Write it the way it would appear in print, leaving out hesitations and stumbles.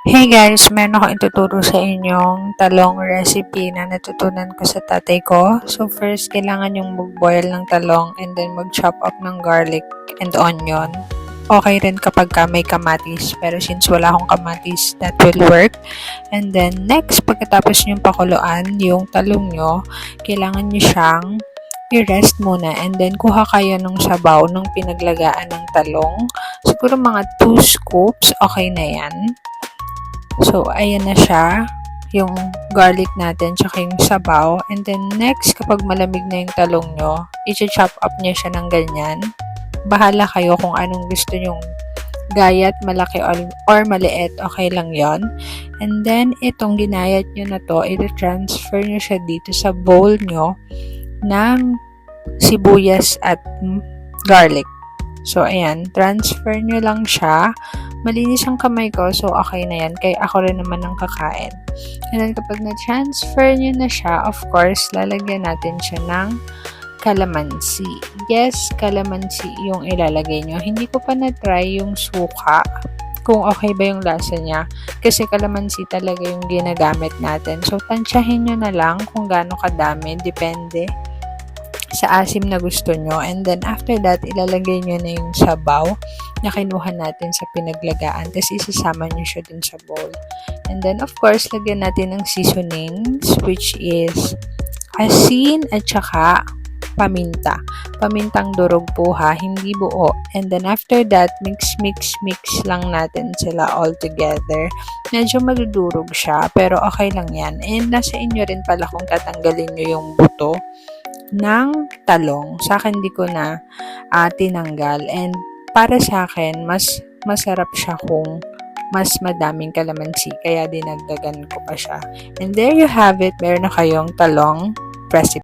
Hey guys, meron akong ituturo sa inyong talong recipe na natutunan ko sa tatay ko. So first, kailangan yung mag-boil ng talong and then mag-chop up ng garlic and onion. Okay rin kapag may kamatis, pero since wala akong kamatis, that will work. And then next, pagkatapos nyo pakuluan yung talong nyo, kailangan nyo siyang i-rest muna and then kuha kayo ng sabaw ng pinaglagaan ng talong. Siguro mga 2 scoops, okay na yan. So, ayan na siya, yung garlic natin, tsaka yung sabaw. And then, next, kapag malamig na yung talong nyo, i-chop up niya siya ng ganyan. Bahala kayo kung anong gusto nyong gayat, malaki or maliit, okay lang yon. And then, itong ginayat nyo na to, i-transfer nyo siya dito sa bowl nyo ng sibuyas at garlic. So, ayan, transfer nyo lang siya. Malinis ang kamay ko, so okay na yan. Kaya ako rin naman ang kakain. And then, kapag na-transfer nyo na siya, of course, lalagyan natin siya ng calamansi. Yes, calamansi yung ilalagay nyo. Hindi ko pa na-try yung suka, kung okay ba yung lasa niya. Kasi calamansi talaga yung ginagamit natin. So, tansyahin nyo na lang kung gaano kadami. Depende sa asim na gusto nyo. And then, after that, ilalagay nyo na yung sabaw na kinuha natin sa pinaglagaan. Tapos, isasama nyo siya dun sa bowl. And then, of course, lagyan natin ng seasonings, which is asin at saka paminta. Pamintang durog po ha, hindi buo. And then, after that, mix lang natin sila all together. Medyo madudurog siya, pero okay lang yan. And nasa inyo rin pala kung tatanggalin nyo yung buto ng talong. Sa akin, di ko na tinanggal. And para sa akin, mas masarap siya kung mas madaming kalamansi. Kaya dinagdagan ko pa siya. And there you have it. Meron na kayong talong recipe.